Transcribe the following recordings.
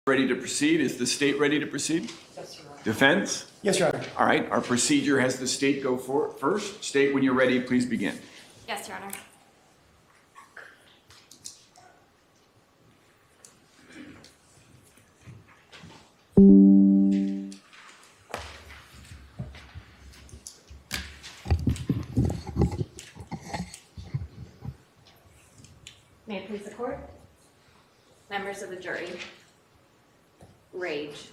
Ready to proceed? Is the state ready to proceed? Yes, Your Honor. Defense? Yes, Your Honor. All right, our procedure has the state go first. State, when you're ready, please begin. Yes, Your Honor. May it please the court? Members of the jury. Rage.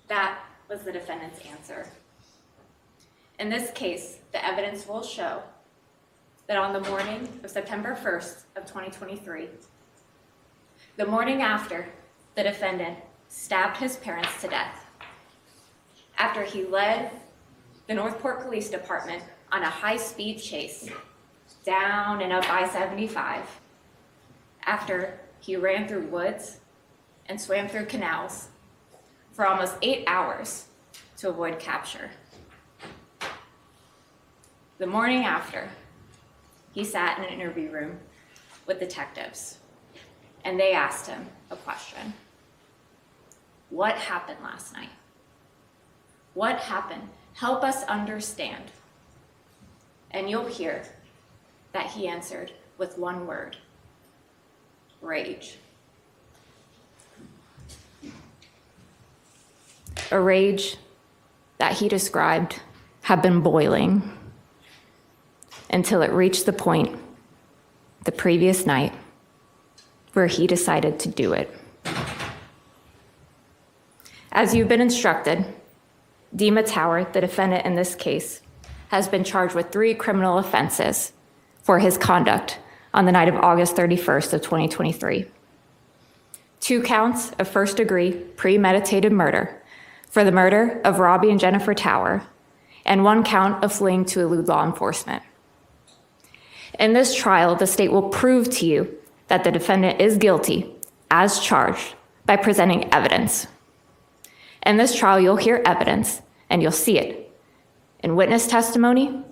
That was the defendant's answer. In this case, the evidence will show that on the morning of September 1st of 2023, the morning after the defendant stabbed his parents to death, after he led the Northport Police Department on a high-speed chase down and up I-75, after he ran through woods and swam through canals for almost 8 hours to avoid capture. The morning after, he sat in an interview room with detectives, and they asked him a question. What happened last night? What happened? Help us understand. And you'll hear that he answered with one word: rage. A rage that he described had been boiling until it reached the point the previous night where he decided to do it. As you've been instructed, Dima Tower, the defendant in this case, has been charged with 3 criminal offenses for his conduct on the night of August 31st of 2023. 2 counts of first-degree premeditated murder for the murder of Robbie and Jennifer Tower, and 1 count of fleeing to elude law enforcement. In this trial, the state will prove to you that the defendant is guilty as charged by presenting evidence. In this trial, you'll hear evidence, and you'll see it in witness testimony,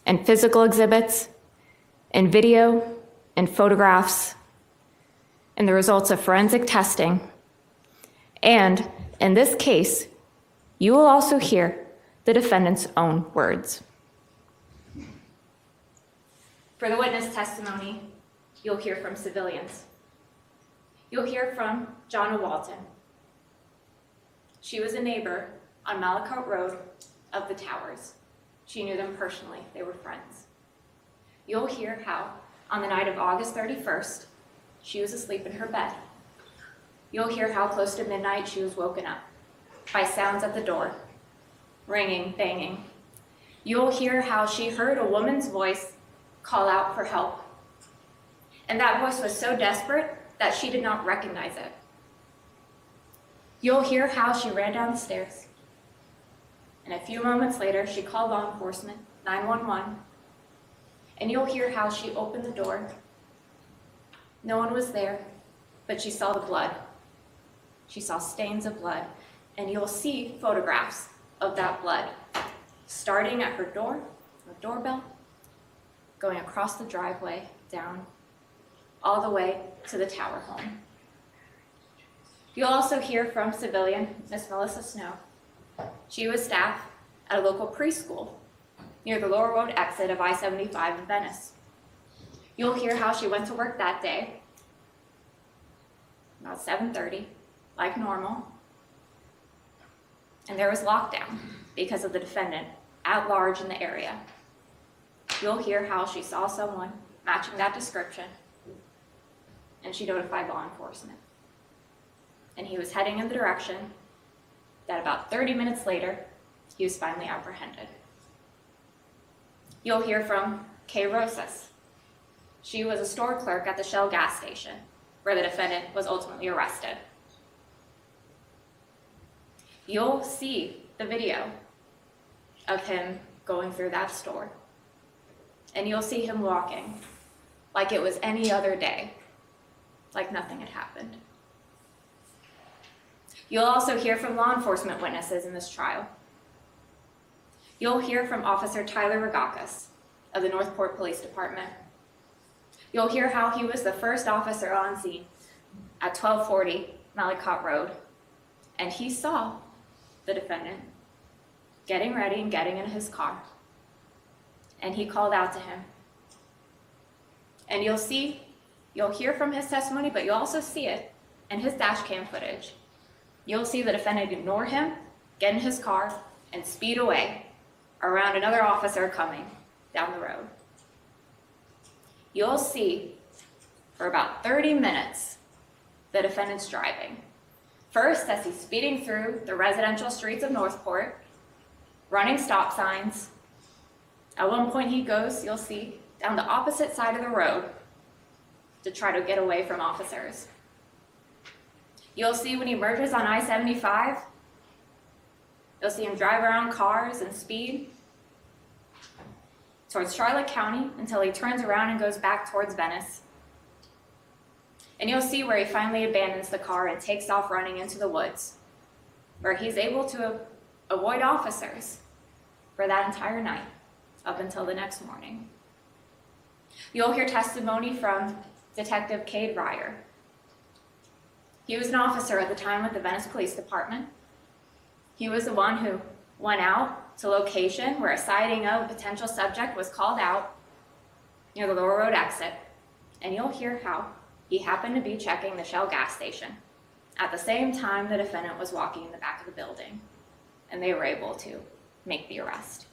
in physical exhibits, in video, in photographs, in the results of forensic testing, and in this case, you will also hear the defendant's own words. For the witness testimony, you'll hear from civilians. You'll hear from Jonna Walton. She was a neighbor on Malakote Road of the Towers. She knew them personally, they were friends. You'll hear how, on the night of August 31st, she was asleep in her bed. You'll hear how close to midnight she was woken up by sounds at the door, ringing, banging. You'll hear how she heard a woman's voice call out for help. And that voice was so desperate that she did not recognize it. You'll hear how she ran down the stairs. And a few moments later, she called law enforcement, 911. And you'll hear how she opened the door. No one was there, but she saw the blood. She saw stains of blood. And you'll see photographs of that blood, starting at her door, her doorbell, going across the driveway, down, all the way to the Tower home. You'll also hear from civilian Miss Melissa Snow. She was staff at a local preschool near the Lower Road exit of I-75 in Venice. You'll hear how she went to work that day, about 7:30, like normal, and there was lockdown because of the defendant at large in the area. You'll hear how she saw someone matching that description, and she notified law enforcement. And he was heading in the direction that about 30 minutes later, he was finally apprehended. You'll hear from Kay Rosas. She was a store clerk at the Shell gas station, where the defendant was ultimately arrested. You'll see the video of him going through that store, and you'll see him walking like it was any other day, like nothing had happened. You'll also hear from law enforcement witnesses in this trial. You'll hear from Officer Tyler Ragakis of the Northport Police Department. You'll hear how he was the first officer on scene at 12:40 Malicott Road, and he saw the defendant getting ready and getting in his car. And he called out to him. And you'll hear from his testimony, but you'll also see it in his dash cam footage. You'll see the defendant ignore him, get in his car, and speed away around another officer coming down the road. You'll see for about 30 minutes the defendant's driving. First, as he's speeding through the residential streets of Northport, running stop signs. At one point he goes, you'll see, down the opposite side of the road to try to get away from officers. You'll see when he merges on I-75, you'll see him drive around cars and speed towards Charlotte County until he turns around and goes back towards Venice. And you'll see where he finally abandons the car and takes off running into the woods, where he's able to avoid officers for that entire night up until the next morning. You'll hear testimony from Detective Cade Ryer. He was an officer at the time with the Venice Police Department. He was the one who went out to location where a sighting of a potential subject was called out near the Lower Road exit. And you'll hear how he happened to be checking the Shell gas station at the same time the defendant was walking in the back of the building, and they were able to make the arrest.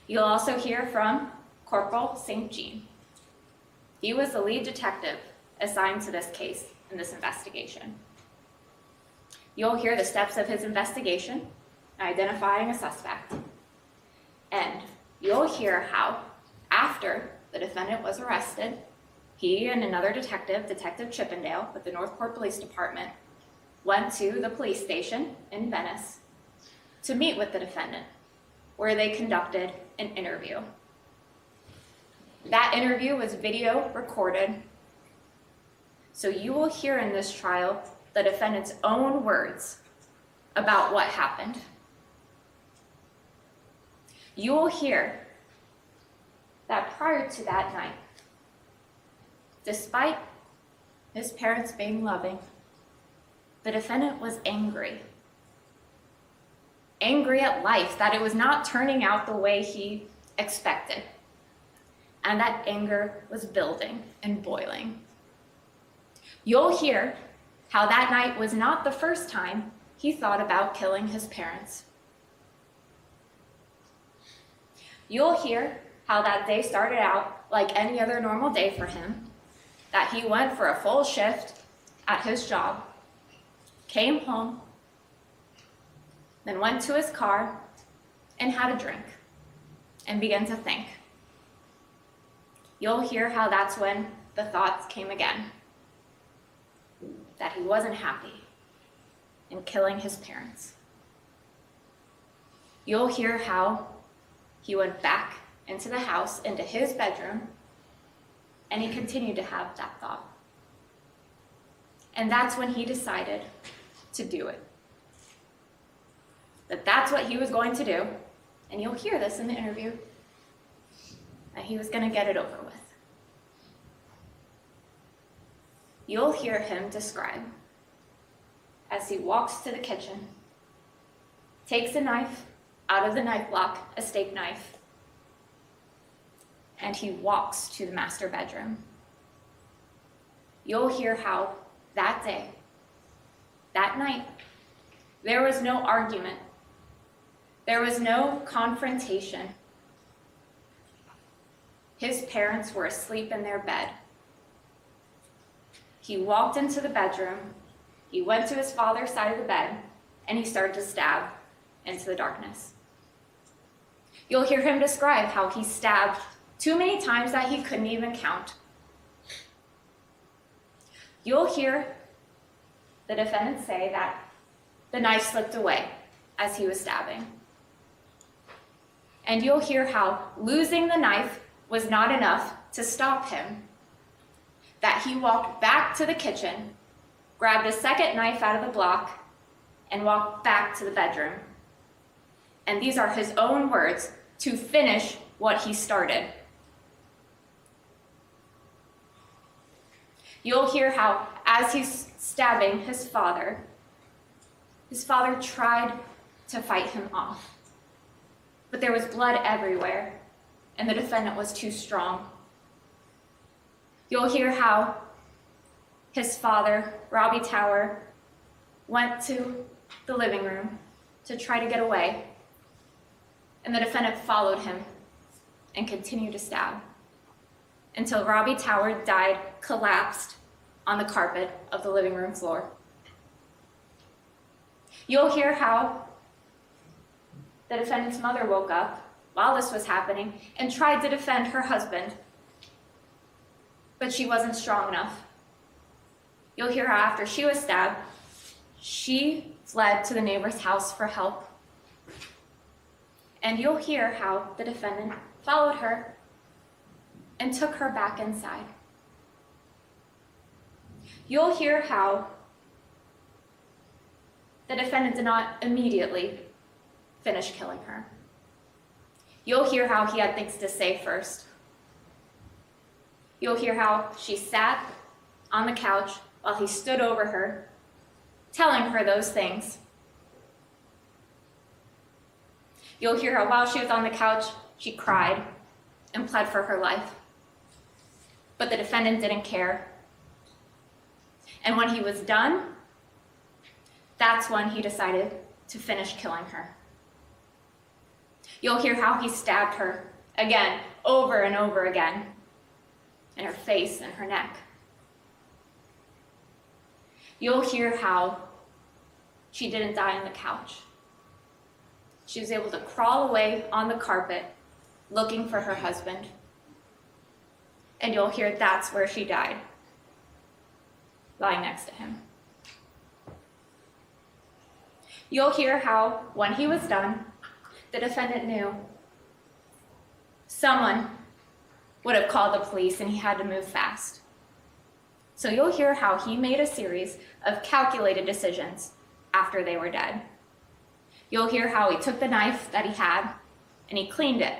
You'll also hear from Corporal St. Jean. He was the lead detective assigned to this case in this investigation. You'll hear the steps of his investigation, identifying a suspect. And you'll hear how, after the defendant was arrested, he and another detective, Detective Chippendale, with the Northport Police Department, went to the police station in Venice to meet with the defendant, where they conducted an interview. That interview was video recorded, so you will hear in this trial the defendant's own words about what happened. You will hear that prior to that night, despite his parents being loving, the defendant was angry. Angry at life, that it was not turning out the way he expected. And that anger was building and boiling. You'll hear how that night was not the first time he thought about killing his parents. You'll hear how that day started out like any other normal day for him, that he went for a full shift at his job, came home, then went to his car and had a drink and began to think. You'll hear how that's when the thoughts came again, that he wasn't happy in killing his parents. You'll hear how he went back into the house, into his bedroom, and he continued to have that thought. And that's when he decided to do it. That's what he was going to do, and you'll hear this in the interview, that he was going to get it over with. You'll hear him describe as he walks to the kitchen, takes a knife out of the knife block, a steak knife, and he walks to the master bedroom. You'll hear how that day, that night, there was no argument. There was no confrontation. His parents were asleep in their bed. He walked into the bedroom, he went to his father's side of the bed, and he started to stab into the darkness. You'll hear him describe how he stabbed too many times that he couldn't even count. You'll hear the defendant say that the knife slipped away as he was stabbing. And you'll hear how losing the knife was not enough to stop him, that he walked back to the kitchen, grabbed a second knife out of the block, and walked back to the bedroom. And these are his own words, to finish what he started. You'll hear how as he's stabbing his father tried to fight him off. But there was blood everywhere, and the defendant was too strong. You'll hear how his father, Robbie Tower, went to the living room to try to get away, and the defendant followed him and continued to stab until Robbie Tower died, collapsed on the carpet of the living room floor. You'll hear how the defendant's mother woke up while this was happening and tried to defend her husband, but she wasn't strong enough. You'll hear how after she was stabbed, she fled to the neighbor's house for help. And you'll hear how the defendant followed her and took her back inside. You'll hear how the defendant did not immediately finish killing her. You'll hear how he had things to say first. You'll hear how she sat on the couch while he stood over her, telling her those things. You'll hear how while she was on the couch, she cried and pled for her life. But the defendant didn't care. And when he was done, that's when he decided to finish killing her. You'll hear how he stabbed her again, over and over again, in her face and her neck. You'll hear how she didn't die on the couch. She was able to crawl away on the carpet looking for her husband. And you'll hear that's where she died, lying next to him. You'll hear how, when he was done, the defendant knew someone would have called the police and he had to move fast. So you'll hear how he made a series of calculated decisions after they were dead. You'll hear how he took the knife that he had and he cleaned it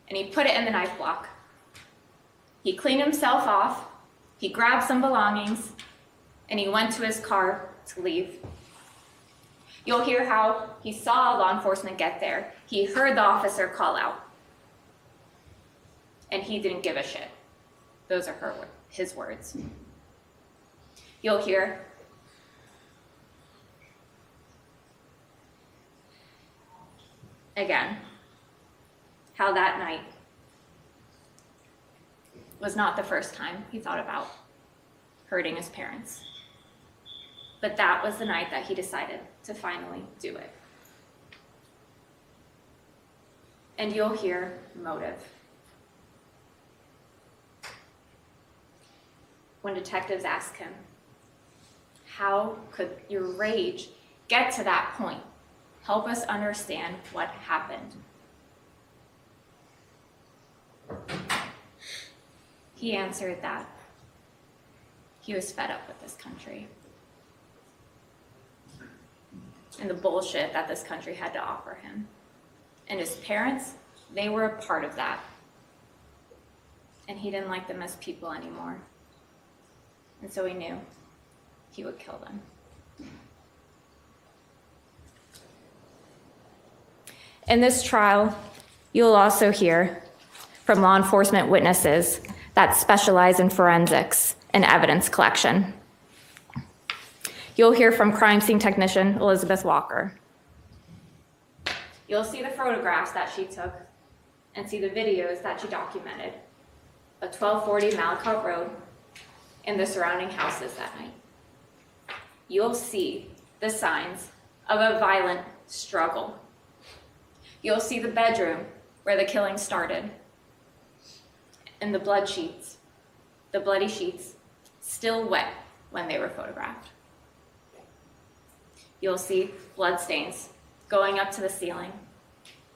and he put it in the knife block. He cleaned himself off, he grabbed some belongings, and he went to his car to leave. You'll hear how he saw law enforcement get there. He heard the officer call out, and he didn't give a shit. Those are his words. You'll hear again how that night was not the first time he thought about hurting his parents. But that was the night that he decided to finally do it. And you'll hear motive. When detectives ask him, how could your rage get to that point? Help us understand what happened. He answered that he was fed up with this country and the bullshit that this country had to offer him. And his parents, they were a part of that. And he didn't like them as people anymore. And so he knew he would kill them. In this trial, you'll also hear from law enforcement witnesses that specialize in forensics and evidence collection. You'll hear from crime scene technician Elizabeth Walker. You'll see the photographs that she took and see the videos that she documented of 1240 Malacott Road and the surrounding houses that night. You'll see the signs of a violent struggle. You'll see the bedroom where the killing started and the bloody sheets, still wet when they were photographed. You'll see blood stains going up to the ceiling,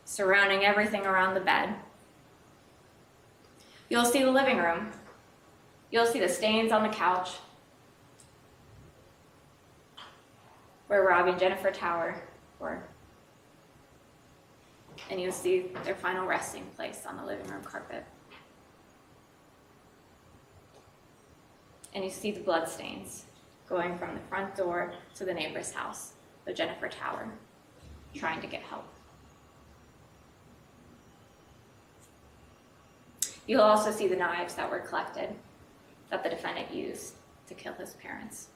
surrounding everything around the bed. You'll see the living room. You'll see the stains on the couch where Robbie and Jennifer Tower were. And you'll see their final resting place on the living room carpet. And you see the blood stains going from the front door to the neighbor's house, the Jennifer Tower, trying to get help. You'll also see the knives that were collected that the defendant used to kill his parents.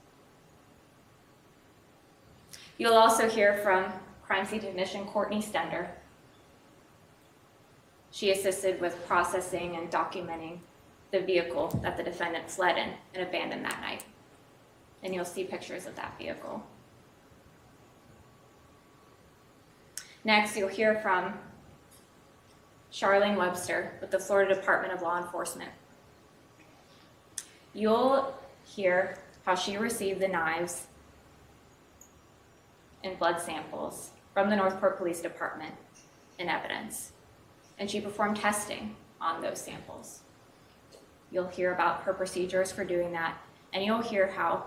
You'll also hear from crime scene technician Courtney Stender. She assisted with processing and documenting the vehicle that the defendant fled in and abandoned that night. And you'll see pictures of that vehicle. Next, you'll hear from Charlene Webster with the Florida Department of Law Enforcement. You'll hear how she received the knives and blood samples from the Northport Police Department in evidence, and she performed testing on those samples. You'll hear about her procedures for doing that, and you'll hear how,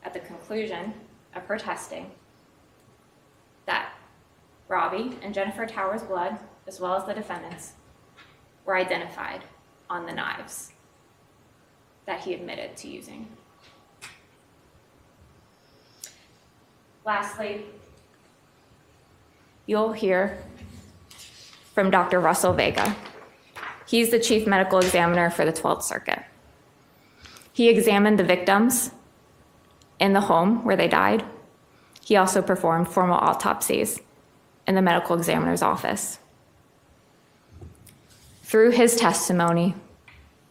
at the conclusion of her testing, that Robbie and Jennifer Tower's blood, as well as the defendant's, were identified on the knives that he admitted to using. Lastly, you'll hear from Dr. Russell Vega. He's the chief medical examiner for the 12th Circuit. He examined the victims in the home where they died. He also performed formal autopsies in the medical examiner's office. Through his testimony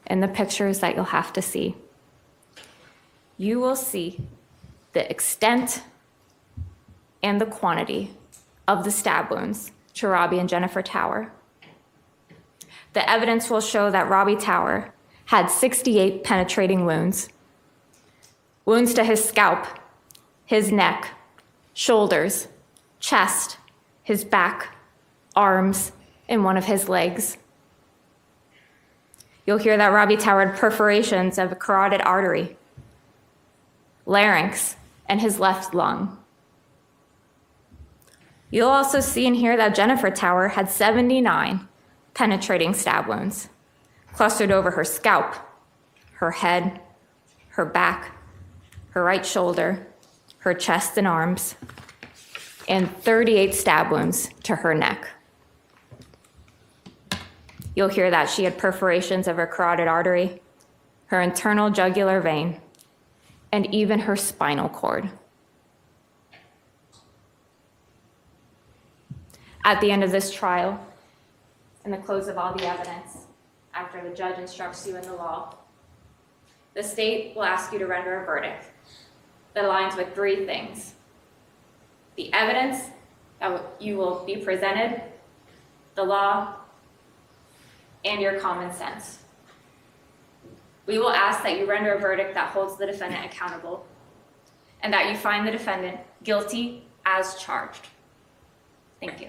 and the pictures that you'll have to see, you will see the extent and the quantity of the stab wounds to Robbie and Jennifer Tower. The evidence will show that Robbie Tower had 68 penetrating wounds. Wounds to his scalp, his neck, shoulders, chest, his back, arms, and one of his legs. You'll hear that Robbie Tower had perforations of a carotid artery, larynx, and his left lung. You'll also see and hear that Jennifer Tower had 79 penetrating stab wounds, clustered over her scalp, her head, her back, her right shoulder, her chest and arms, and 38 stab wounds to her neck. You'll hear that she had perforations of her carotid artery, her internal jugular vein, and even her spinal cord. At the end of this trial, and the close of all the evidence, after the judge instructs you in the law, the state will ask you to render a verdict that aligns with three things: the evidence that you will be presented, the law, and your common sense. We will ask that you render a verdict that holds the defendant accountable and that you find the defendant guilty as charged. Thank you.